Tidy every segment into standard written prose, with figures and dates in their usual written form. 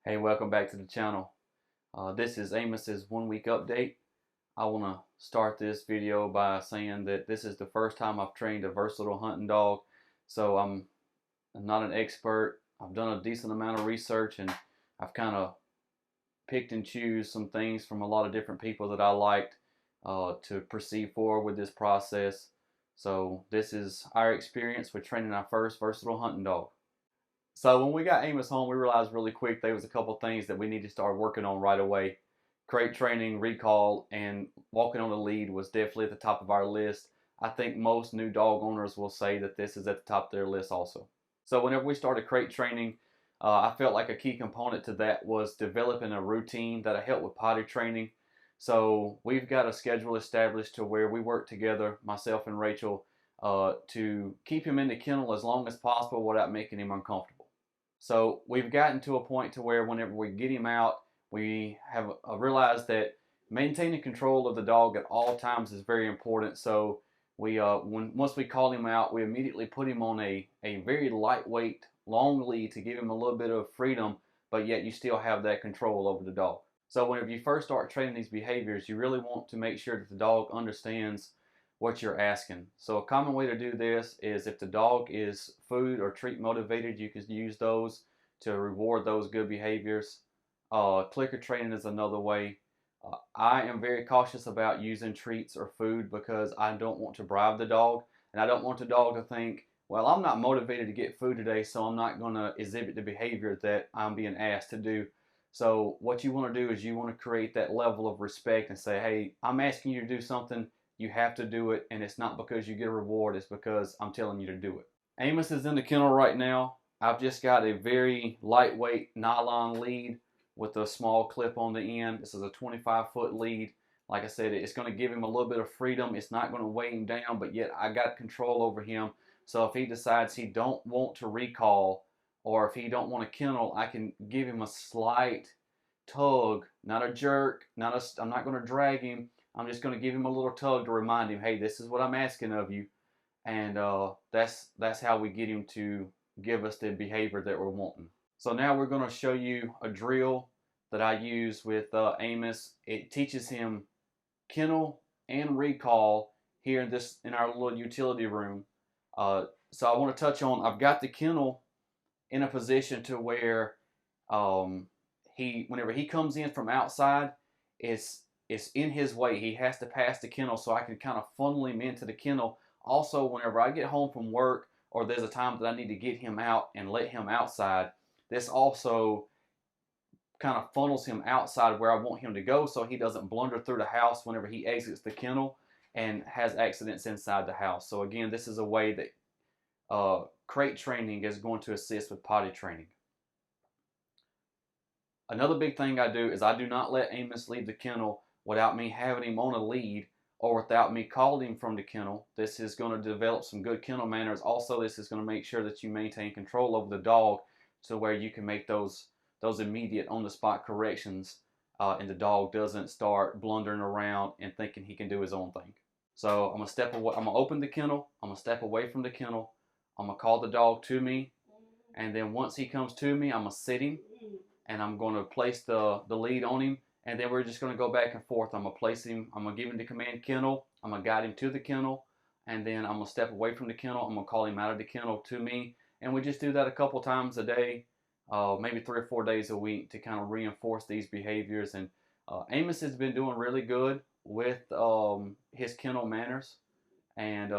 Hey, welcome back to the channel. This is Amos's 1 week update. I want to start this video by saying that this is the first time I've trained a versatile hunting dog, so I'm not an expert. I've done a decent amount of research and I've kind of picked and choose some things from a lot of different people that I liked to proceed forward with this process. So this is our experience with training our first versatile hunting dog. So when we got Amos home, we realized really quick there was a couple things that we needed to start working on right away. Crate training, recall, and walking on the lead was definitely at the top of our list. I think most new dog owners will say that this is at the top of their list also. So whenever we started crate training, I felt like a key component to that was developing a routine that'll help with potty training. So we've got a schedule established to where we work together, myself and Rachel, to keep him in the kennel as long as possible without making him uncomfortable. So we've gotten to a point to where whenever we get him out, we have realized that maintaining control of the dog at all times is very important. So we, once we call him out, we immediately put him on a very lightweight, long lead to give him a little bit of freedom, but yet you still have that control over the dog. So whenever you first start training these behaviors, you really want to make sure that the dog understands what you're asking. So a common way to do this is if the dog is food or treat motivated, you can use those to reward those good behaviors. Clicker training is another way. I am very cautious about using treats or food because I don't want to bribe the dog, and I don't want the dog to think, well, I'm not motivated to get food today, so I'm not going to exhibit the behavior that I'm being asked to do. So what you want to do is you want to create that level of respect and say, hey, I'm asking you to do something. You have to do it, and it's not because you get a reward, it's because I'm telling you to do it. Amos is in the kennel right now. I've just got a very lightweight nylon lead with a small clip on the end. This is a 25-foot lead. Like I said, it's going to give him a little bit of freedom. It's not going to weigh him down, but yet I got control over him. So if he decides he don't want to recall, or if he don't want to kennel, I can give him a slight tug, not a jerk, I'm not going to drag him. I'm just going to give him a little tug to remind him, hey, this is what I'm asking of you. And that's how we get him to give us the behavior that we're wanting. So now we're going to show you a drill that I use with Amos. It teaches him kennel and recall here in our little utility room. So I want to touch on, I've got the kennel in a position to where whenever he comes in from outside, it's in his way. He has to pass the kennel, so I can kind of funnel him into the kennel. Also, whenever I get home from work or there's a time that I need to get him out and let him outside, this also kind of funnels him outside where I want him to go so he doesn't blunder through the house whenever he exits the kennel and has accidents inside the house. So again, this is a way that crate training is going to assist with potty training. Another big thing I do is I do not let Amos leave the kennel without me having him on a lead or without me calling him from the kennel. This is going to develop some good kennel manners. Also, this is going to make sure that you maintain control over the dog to where you can make those immediate on-the-spot corrections and the dog doesn't start blundering around and thinking he can do his own thing. So I'm going to step away. I'm going to open the kennel. I'm going to step away from the kennel. I'm going to call the dog to me. And then once he comes to me, I'm going to sit him. And I'm going to place the lead on him, and then we're just going to go back and forth. I'm going to place him, I'm going to give him the command kennel, I'm going to guide him to the kennel, and then I'm going to step away from the kennel, I'm going to call him out of the kennel to me, and we just do that a couple times a day, maybe 3 or 4 days a week to kind of reinforce these behaviors. And Amos has been doing really good with his kennel manners and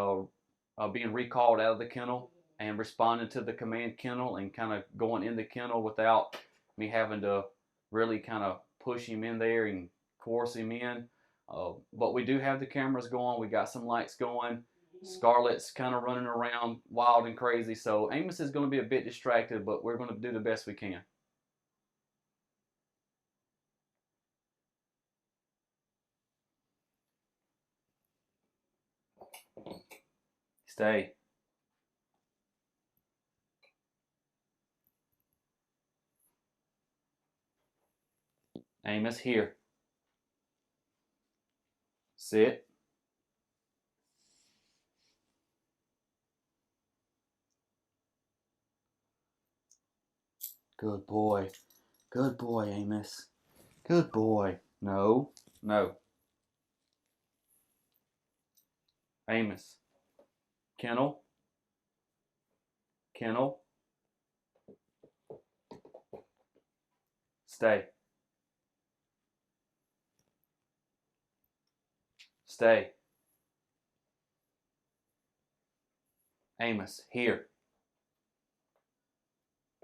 being recalled out of the kennel and responding to the command kennel and kind of going in the kennel without me having to really kind of push him in there and force him in. But we do have the cameras going. We got some lights going. Scarlett's kind of running around wild and crazy. So Amos is going to be a bit distracted, but we're going to do the best we can. Stay. Amos, here. Sit. Good boy. Good boy, Amos. Good boy. No, no. Amos. Kennel. Kennel. Stay. Stay. Amos, here.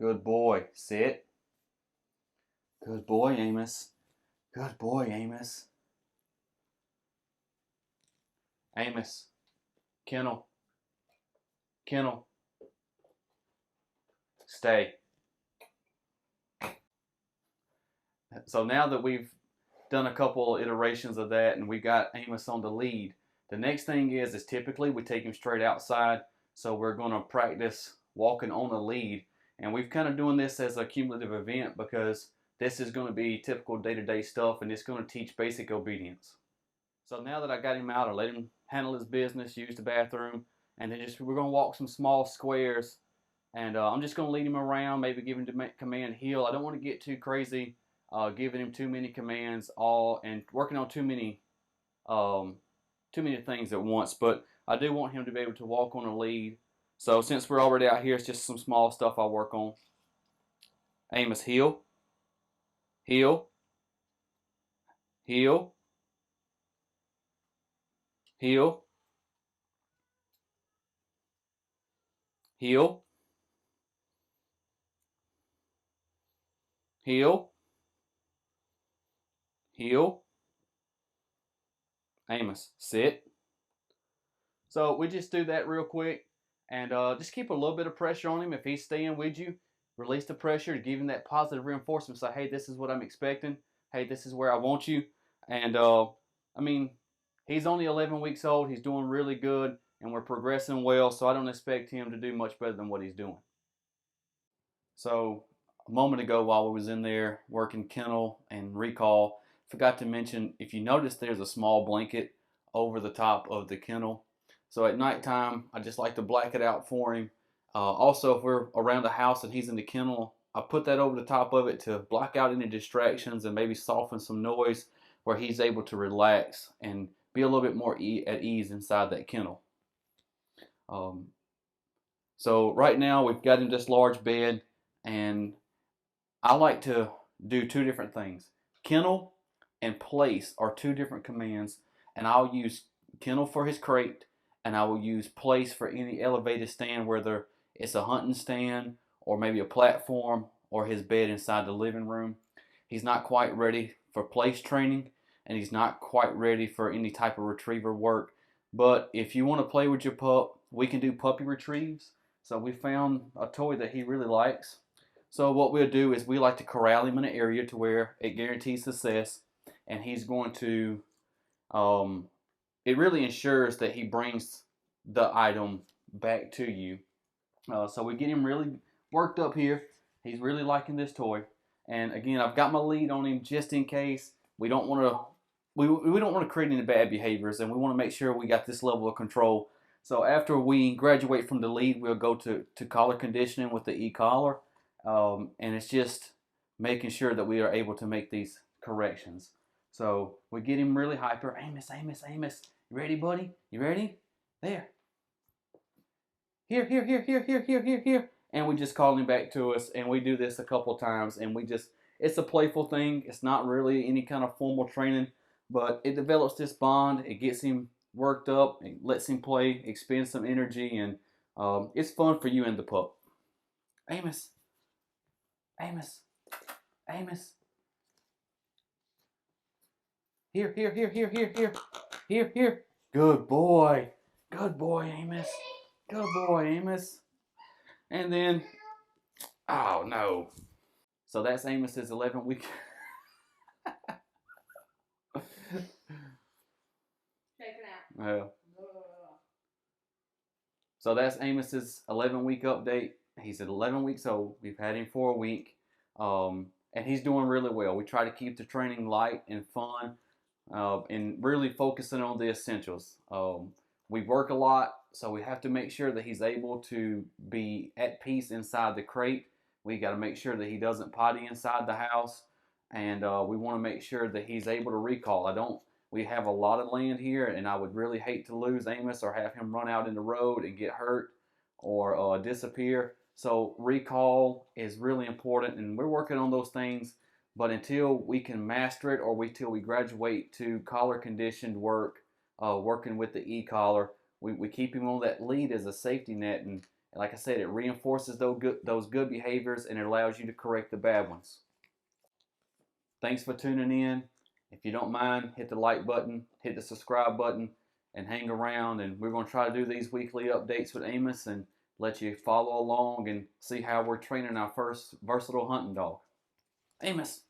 Good boy. Sit. Good boy, Amos. Good boy, Amos. Amos. Kennel. Kennel. Stay. So now that we've done a couple iterations of that and we got Amos on the lead, the next thing is typically we take him straight outside. So we're going to practice walking on the lead. And we've kind of doing this as a cumulative event because this is going to be typical day-to-day stuff and it's going to teach basic obedience. So now that I got him out, I let him handle his business, use the bathroom, and then we're going to walk some small squares. And I'm just going to lead him around, maybe give him the command heel. I don't want to get too crazy, giving him too many commands and working on too many things at once. But I do want him to be able to walk on a lead. So since we're already out here, it's just some small stuff I'll work on. Amos, heel, heel, heel, heel, heel, heel, heel. Amos, sit. So we just do that real quick and just keep a little bit of pressure on him. If he's staying with you, release the pressure to give him that positive reinforcement. Say, hey, this is what I'm expecting. Hey, this is where I want you. And I mean, he's only 11 weeks old. He's doing really good and we're progressing well. So I don't expect him to do much better than what he's doing. So a moment ago while we was in there working kennel and recall, forgot to mention, if you notice there's a small blanket over the top of the kennel. So at nighttime, I just like to black it out for him. Also, if we're around the house and he's in the kennel, I put that over the top of it to block out any distractions and maybe soften some noise where he's able to relax and be a little bit more at ease inside that kennel. So right now we've got him this large bed, and I like to do two different things. Kennel and place are two different commands, and I'll use kennel for his crate and I will use place for any elevated stand, whether it's a hunting stand or maybe a platform or his bed inside the living room. He's not quite ready for place training and he's not quite ready for any type of retriever work. But if you want to play with your pup, we can do puppy retrieves. So we found a toy that he really likes. So what we'll do is we like to corral him in an area to where it guarantees success, and he's going to it really ensures that he brings the item back to you. So we get him really worked up here. He's really liking this toy. And again, I've got my lead on him just in case. We don't want to create any bad behaviors, and we want to make sure we got this level of control. So after we graduate from the lead, we'll go to collar conditioning with the e-collar. And it's just making sure that we are able to make these corrections. So we get him really hyper. Amos, Amos, Amos. You ready, buddy? You ready? There. Here, here, here, here, here, here, here, here. And we just call him back to us, and we do this a couple times, and it's a playful thing. It's not really any kind of formal training, but it develops this bond. It gets him worked up. It lets him play, expend some energy, and it's fun for you and the pup. Amos. Amos. Amos. Here, here, here, here, here, here, here, here. Good boy. Good boy, Amos. Good boy, Amos. And then, oh no. So that's Amos's 11-week. Check it out. Well. So that's Amos's 11-week update. He's at 11 weeks old. We've had him for a week. And he's doing really well. We try to keep the training light and fun. And really focusing on the essentials. We work a lot, so we have to make sure that he's able to be at peace inside the crate We got to make sure that he doesn't potty inside the house, and we want to make sure that he's able to recall. We have a lot of land here, and I would really hate to lose Amos or have him run out in the road and get hurt or disappear. So recall is really important, and we're working on those things. But until we can master it, or until we graduate to collar conditioned work, working with the e-collar, we keep him on that lead as a safety net. And like I said, it reinforces those good behaviors, and it allows you to correct the bad ones. Thanks for tuning in. If you don't mind, hit the like button, hit the subscribe button, and hang around. And we're going to try to do these weekly updates with Amos and let you follow along and see how we're training our first versatile hunting dog. Amos.